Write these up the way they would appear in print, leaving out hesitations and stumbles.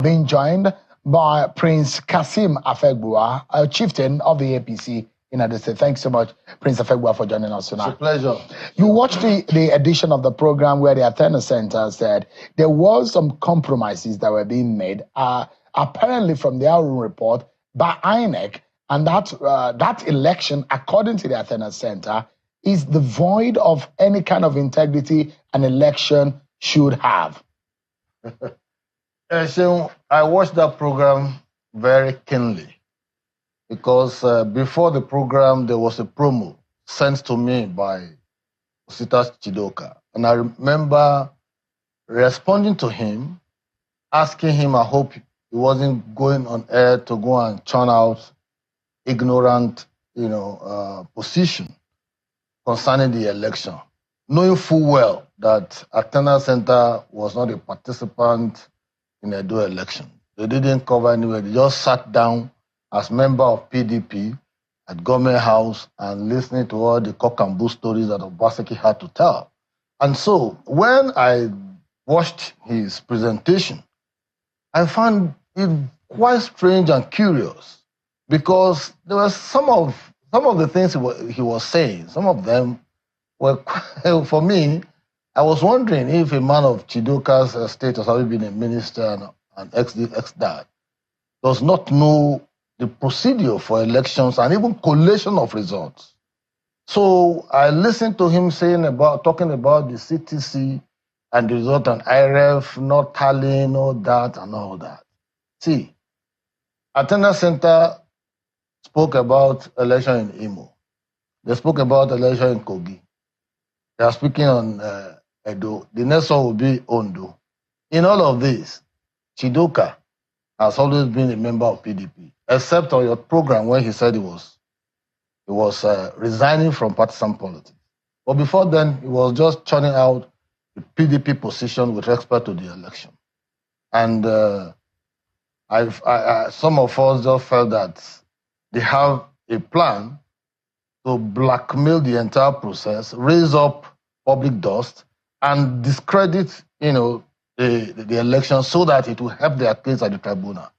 Being joined by Prince Kashim Afegbua, a chieftain of the APC in Ado State. Thanks so much, Prince Afegbua, for joining us tonight. It's a pleasure. You watched the edition of the program where the Athena Center said there was some compromises that were being made, apparently from their own report, by INEC, and that election, according to the Athena Center, is devoid of any kind of integrity an election should have. So I watched that program very keenly because before the program, there was a promo sent to me by Osita Chidoka. And I remember responding to him, asking him, I hope he wasn't going on air to go and churn out ignorant, position concerning the election, knowing full well that Athena Center was not a participant in a dual election. They didn't cover anywhere. They just sat down as member of PDP at Government House and listening to all the cock and bull stories that Obaseki had to tell. And so when I watched his presentation, I found it quite strange and curious because there were some of the things he was saying. Some of them were quite, for me, I was wondering if a man of Chidoka's status, having been a minister and ex-dad, does not know the procedure for elections and even collation of results. So I listened to him talking about the CTC and the result and IRF not tallying, all that and all that. See, Athena Center spoke about election in Imo. They spoke about election in Kogi. They are speaking on Edo. The next one will be Ondo. In all of this, Chidoka has always been a member of PDP, except on your program where he said he was resigning from partisan politics. But before then, he was just churning out the PDP position with respect to the election. And some of us just felt that they have a plan to blackmail the entire process, raise up public dust, and discredit, the election so that it will help their case at the tribunal.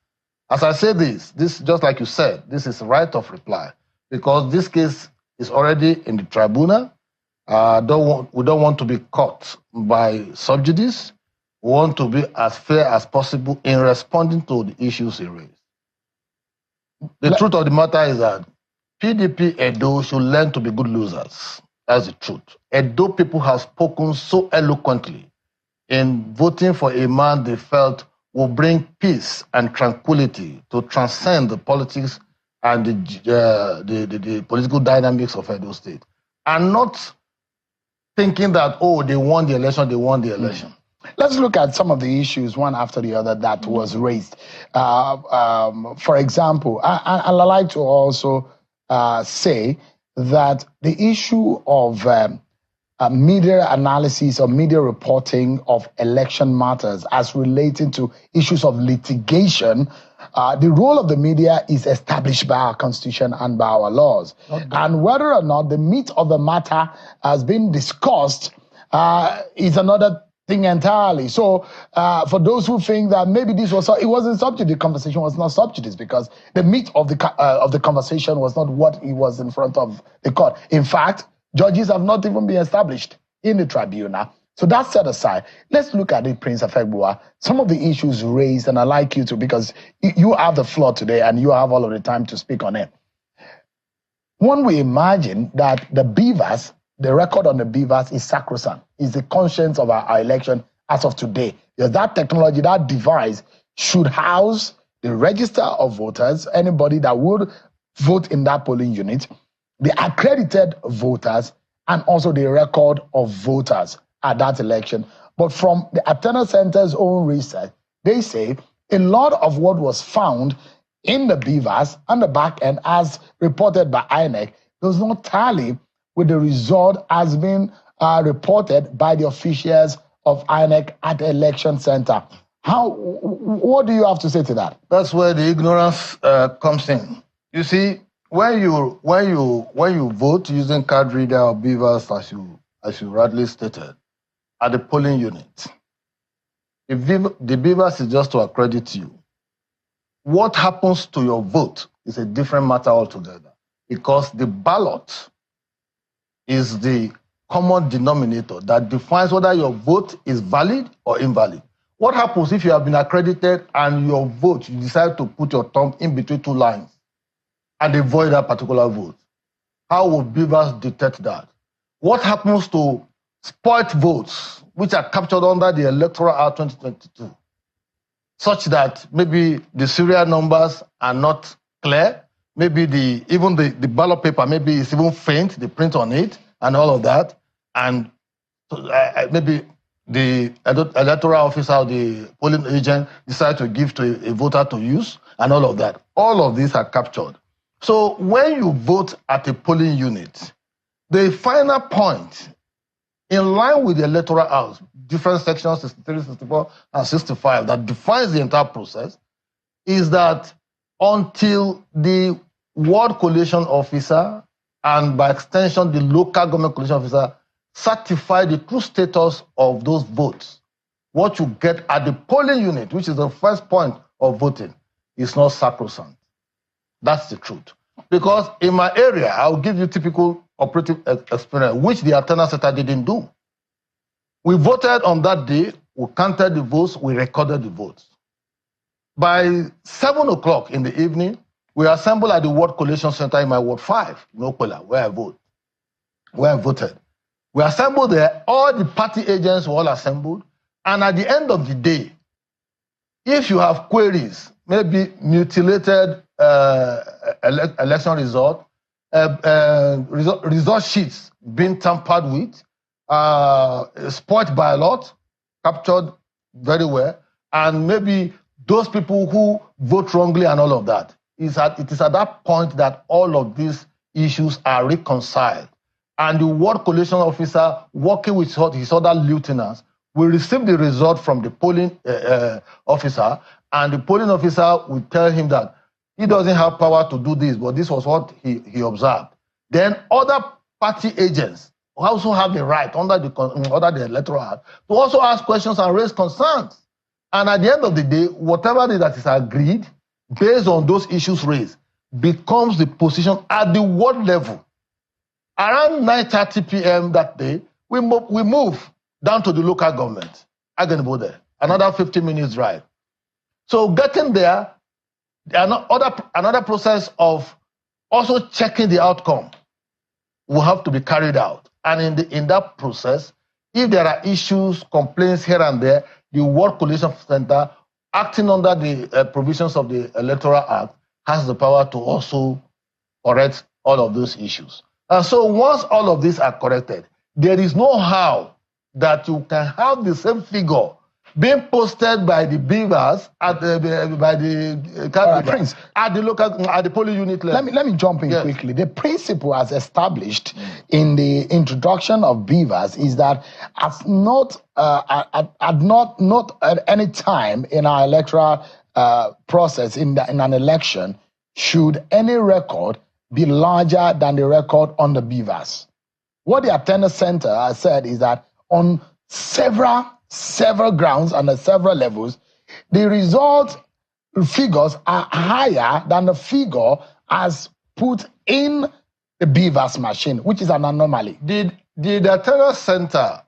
As I say this just like you said, this is right of reply because this case is already in the tribunal. We don't want to be caught by subjudice. We want to be as fair as possible in responding to the issues he raised. The truth of the matter is that PDP Edo should learn to be good losers. That's the truth. Edo people have spoken so eloquently in voting for a man they felt will bring peace and tranquility to transcend the politics and the political dynamics of Edo State. And not thinking that, they won the election, Let's look at some of the issues, one after the other, that was raised. For example, I'd like to also say that the issue of media analysis or media reporting of election matters as relating to issues of litigation, the role of the media is established by our constitution and by our laws. And whether or not the meat of the matter has been discussed is another thing entirely. So for those who think that maybe it wasn't subject, the conversation was not subject because the meat of the conversation was not what it was in front of the court. In fact, judges have not even been established in the tribunal. So that's set aside. Let's look at it, Prince Afegbua. Some of the issues raised, and I'd like you to, because you have the floor today and you have all of the time to speak on it. One would imagine that the beavers, the record on the beavers is sacrosanct, is the conscience of our election as of today. Because that technology, that device should house the register of voters, anybody that would vote in that polling unit, the accredited voters, and also the record of voters at that election. But from the Athena Center's own research, they say a lot of what was found in the beavers and the back end, as reported by INEC, does not tally with the result as been reported by the officials of INEC at the election center. What do you have to say to that? That's where the ignorance comes in. You see, when you vote using card reader or beavers, as you rightly stated, at the polling unit, the Beavers is just to accredit you. What happens to your vote is a different matter altogether, because the ballot is the common denominator that defines whether your vote is valid or invalid. What happens if you have been accredited and your vote, you decide to put your thumb in between two lines and they void that particular vote? How will Beavers detect that? What happens to spoiled votes, which are captured under the Electoral Act 2022, such that maybe the serial numbers are not clear, maybe even the ballot paper maybe is even faint, the print on it, and all of that, and maybe the electoral officer or the polling agent decide to give to a voter to use, and all of that. All of these are captured. So when you vote at a polling unit, the final point, in line with the Electoral Act, different sections 63, 64, and 65 that defines the entire process, is that until the ward collation officer and by extension the local government collation officer certify the true status of those votes, what you get at the polling unit, which is the first point of voting, is not sacrosanct. That's the truth. Because in my area, I'll give you typical operative experience, which the attendance center didn't do. We voted on that day, we counted the votes, we recorded the votes. By 7 o'clock in the evening, we assembled at the ward collation center in my ward 5, Nokola, where I voted. We assembled there, all the party agents were all assembled, and at the end of the day, if you have queries, maybe mutilated election result, result sheets being tampered with, spoiled by a lot, captured very well, and maybe those people who vote wrongly and all of that, it is at that point that all of these issues are reconciled. And the ward collation officer, working with his other lieutenants, will receive the result from the polling officer, and the polling officer will tell him that he doesn't have power to do this, but this was what he observed. Then other party agents also have the right under the Electoral Act to also ask questions and raise concerns. And at the end of the day, whatever that is agreed, based on those issues raised, becomes the position at the ward level. Around 9:30 p.m. that day, we move down to the local government, Agenibode, another 15 minutes drive. So getting there, another process of also checking the outcome will have to be carried out. And in that process, if there are issues, complaints here and there, the Ward Collation Center, acting under the provisions of the Electoral Act, has the power to also correct all of those issues. And so once all of these are corrected, there is no how that you can have the same figure being posted by the Beavers at the polling unit level. Let me jump in quickly. The principle as established in the introduction of Beavers is that at any time in our electoral process in an election should any record be larger than the record on the Beavers. What the attendance center has said is that on several grounds and at several levels, the result figures are higher than the figure as put in the Beavers machine, which is an anomaly. Did the attendance center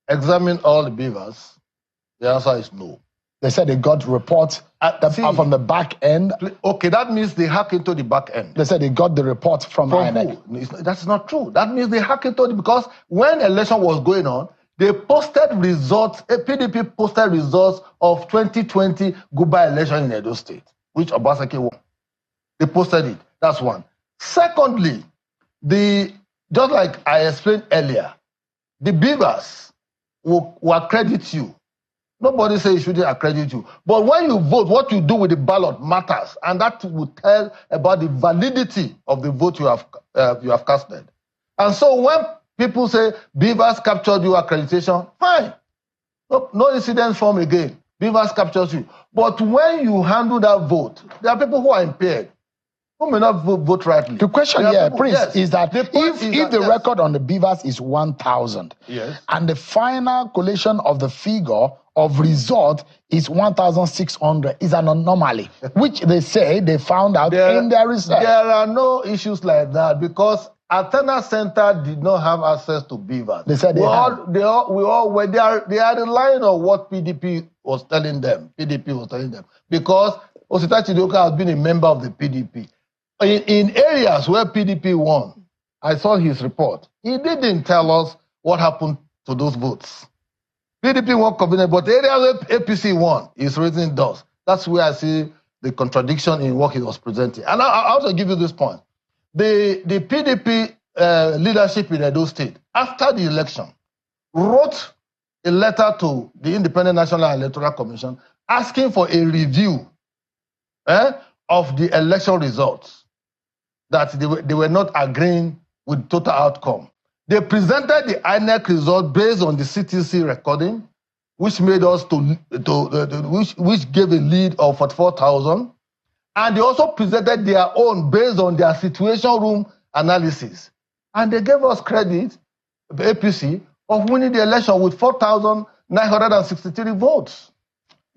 examine all the Beavers? The answer is no. They said they got reports from the back end. Okay, that means they hack into the back end. They said they got the report from INEC. That's not true. That means they hack into it because when election was going on, they posted results, a PDP posted results of 2020 goodbye election in Edo State, which Obaseki won. They posted it. That's one. Secondly, just like I explained earlier, the Beavers will accredit you. Nobody says you shouldn't accredit you. But when you vote, what you do with the ballot matters, and that will tell about the validity of the vote you have casted. And so when people say Beavers captured you accreditation, fine. No incident form again. Beavers captures you. But when you handle that vote, there are people who are impaired. who may not vote rightly. The question here, Prince, is that if the yes. record on the Beavers is 1,000, yes, and the final collation of the figure of result is 1,600, is an anomaly, which they say they found out in their research. There are no issues like that because Atena Center did not have access to Beavers. They said they are relying on what PDP was telling them. Because Osita Chidoka has been a member of the PDP. In areas where PDP won, I saw his report. He didn't tell us what happened to those votes. PDP won convenient, but the area where APC won is raising doors. That's where I see the contradiction in what he was presenting. And I also give you this point. The PDP leadership in Edo State, after the election, wrote a letter to the Independent National Electoral Commission asking for a review of the election results, that they were not agreeing with total outcome. They presented the INEC result based on the CTC recording, which made us which gave a lead of 44,000. And they also presented their own based on their situation room analysis. And they gave us credit, the APC, of winning the election with 4,963 votes.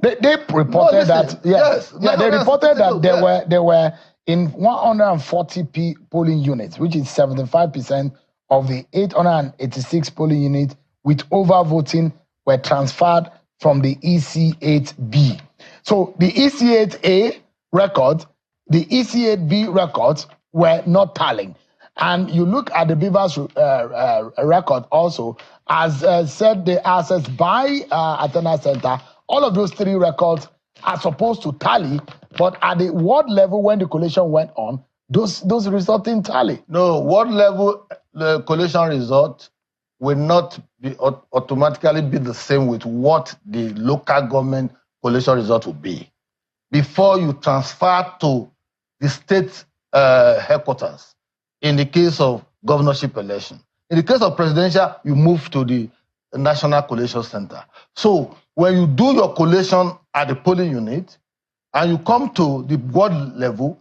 They reported that they reported that there were in 140 polling units, which is 75% of the 886 polling units with overvoting were transferred from the EC8B. So the EC8A records, the EC8B records were not tallying. And you look at the Beavers record also, as said, the accessed by Atena Center, all of those three records are supposed to tally, but at the ward level, when the collation went on, those results didn't tally. No, ward level, the collation result will not be automatically be the same with what the local government collation result will be. Before you transfer to the state headquarters, in the case of governorship election. In the case of presidential, you move to the National Collation Center. So when you do your collation at the polling unit and you come to the ward level,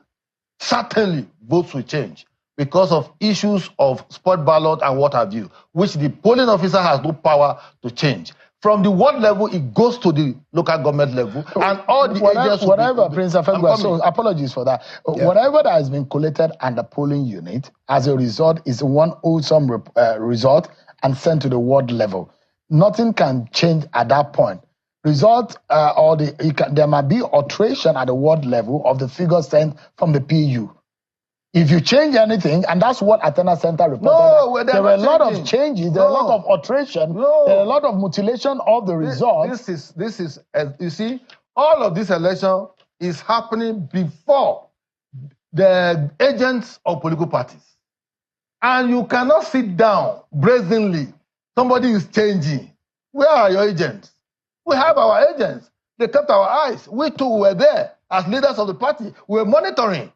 certainly votes will change because of issues of spot ballot and what have you, which the polling officer has no power to change. From the ward level, it goes to the local government level, and all the agents... Whatever, Prince Afegbua, so apologies for that. Yeah. Whatever that has been collated at the polling unit, as a result, is one wholesome result and sent to the ward level. Nothing can change at that point. Result, there might be alteration at the ward level of the figures sent from the PU. If you change anything, and that's what Atena Center reported, there were a lot of changes, there were a lot of alteration, there were a lot of mutilation of the results. This is you see, all of this election is happening before the agents of political parties. And you cannot sit down brazenly. Somebody is changing. Where are your agents? We have our agents. They kept our eyes. We too were there as leaders of the party. We were monitoring.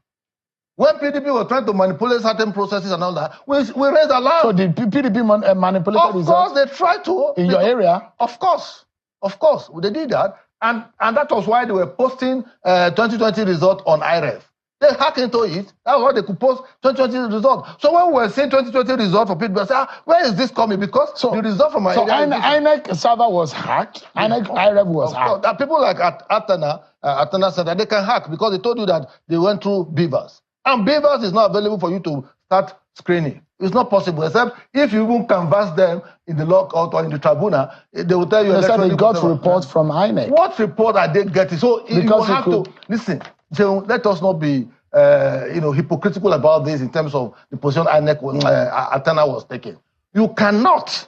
When PDP was trying to manipulate certain processes and all that, we raised alarm. So did PDP manipulate results? Of course, they tried to. In your area? Of course, they did that. And that was why they were posting 2020 results on IREF. They hacked into it. That's why they could post 2020 results. So when we were seeing 2020 results for people, say, where is this coming? Because the result from my area... So INEC server was hacked? INEC IREF was hacked? That people like Atena Center, they can hack because they told you that they went through Beavers. And Beavers is not available for you to start screening. It's not possible, except if you even canvass them in the lockout or in the tribunal, they will tell you... They said they got reports from INEC. What report are they getting? So you have to... Listen, so let us not be hypocritical about this in terms of the position INEC Atena was taking. You cannot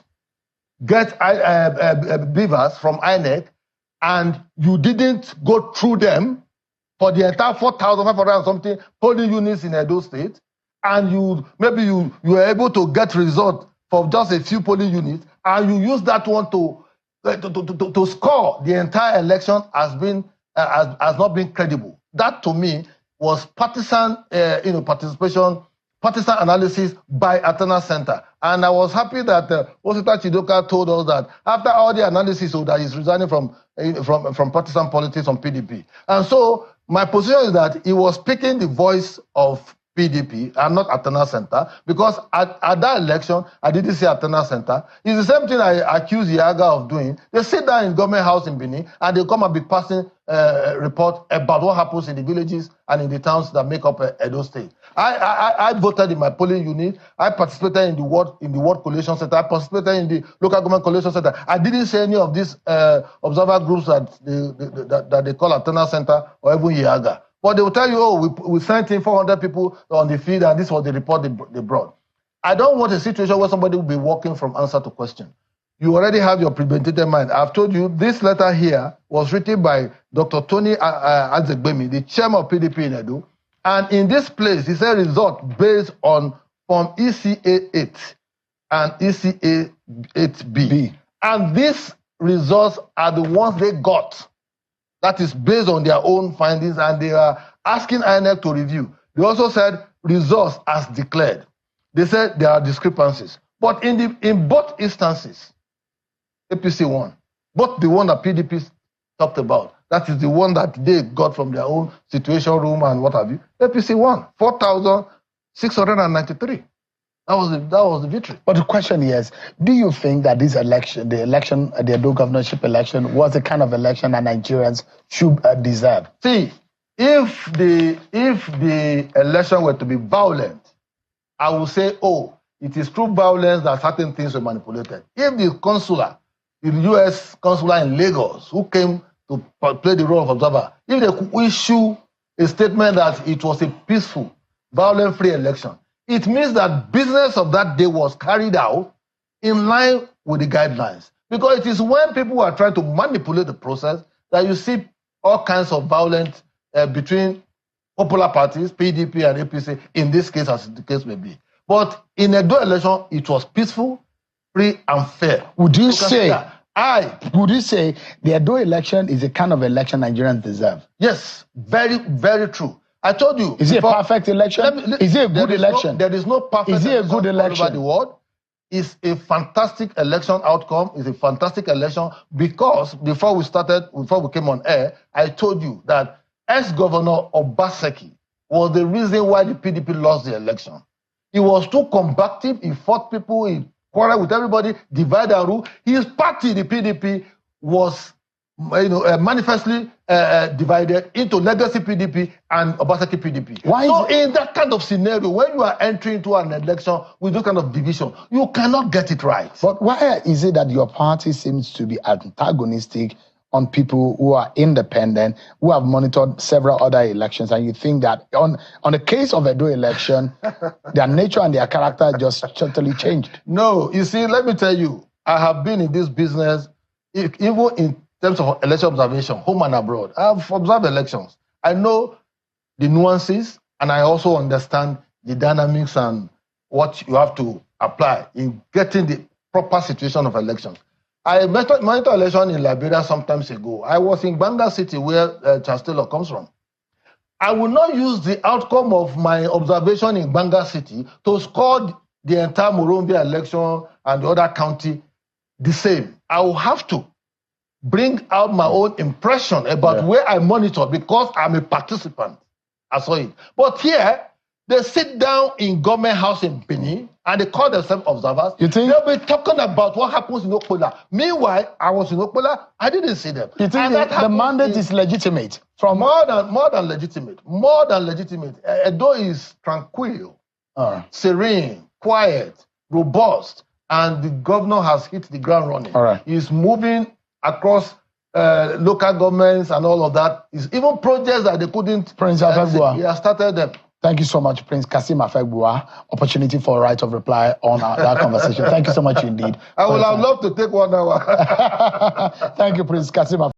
get Beavers from INEC and you didn't go through them for the entire 4,500 and something polling units in Edo State, and you were able to get results for just a few polling units, and you use that one to score the entire election has not been credible. That to me was partisan participation, partisan analysis by Atena Center. And I was happy that Osita Chidoka told us that after all the analysis that he's resigning from partisan politics on PDP. And so My position is that he was speaking the voice of PDP and not Attorney Center, because at that election, I didn't see Attorney Center. It's the same thing I accuse Yaga of doing. They sit down in government house in Benin and they come and be passing report about what happens in the villages and in the towns that make up Edo State. I voted in my polling unit. I participated in the Ward Coalition Center. I participated in the Local Government Coalition Center. I didn't see any of these observer groups that they call Attorney Center or even Yaga. But they will tell you, oh, we sent in 400 people on the field and this was the report they brought. I don't want a situation where somebody will be walking from answer to question. You already have your premeditated mind. I've told you this letter here was written by Dr. Tony Azegbemi, the chairman of PDP in Edo. And in this place, he said result based on Form ECA 8 and ECA 8B. And these results are the ones they got. That is based on their own findings, and they are asking INEC to review. They also said results as declared. They said there are discrepancies. But in both instances, APC won. Both the one that PDP talked about, that is the one that they got from their own situation room and what have you, APC won 4,693. That was the victory. But the question is, do you think that this election, the Edo governorship election, was the kind of election that Nigerians should deserve? See, if the election were to be violent, I would say, oh, it is through violence that certain things were manipulated. If the U.S. consular in Lagos, who came to play the role of observer, if they could issue a statement that it was a peaceful, violent-free election, it means that business of that day was carried out in line with the guidelines. Because it is when people are trying to manipulate the process that you see all kinds of violence between popular parties, PDP and APC, in this case, as the case may be. But in a Edo election, it was peaceful, free, and fair. Would you say the Edo election is the kind of election Nigerians deserve? Yes, very, very true. I told you. Is it a perfect election? Is it a good election? There is no perfect election. Is it a good election? All over the world. It's a fantastic election outcome. It's a fantastic election because before we came on air, I told you that ex-governor Obaseki was the reason why the PDP lost the election. He was too combative. He fought people. He quarreled with everybody, divide and rule. His party, the PDP, was manifestly divided into legacy PDP and Obaseki PDP. So in that kind of scenario, when you are entering into an election with this kind of division, you cannot get it right. But why is it that your party seems to be antagonistic on people who are independent, who have monitored several other elections, and you think that on the case of Edo election, their nature and their character just totally changed? No, you see, let me tell you, I have been in this business, even in terms of election observation, home and abroad. I've observed elections. I know the nuances, and I also understand the dynamics and what you have to apply in getting the proper situation of elections. I monitored election in Liberia some time ago. I was in Banga City, where Charles Taylor comes from. I will not use the outcome of my observation in Banga City to score the entire Morumbia election and the other county the same. I will have to bring out my own impression about where I monitor because I'm a participant. I saw it. But here, they sit down in government house in Benin and they call themselves observers. You think? They'll be talking about what happens in Okpola. Meanwhile, I was in Okpola, I didn't see them. You think the mandate is legitimate? From more than legitimate. More than legitimate. Edo is tranquil, serene, quiet, robust, and the governor has hit the ground running. He's moving across local governments and all of that. It's even projects that they couldn't. Prince Afegbua. He has started them. Thank you so much, Prince Kashim Afegbua. Opportunity for a right of reply on that conversation. Thank you so much indeed. I would have loved to take 1 hour. Thank you, Prince Kashim Afegbua.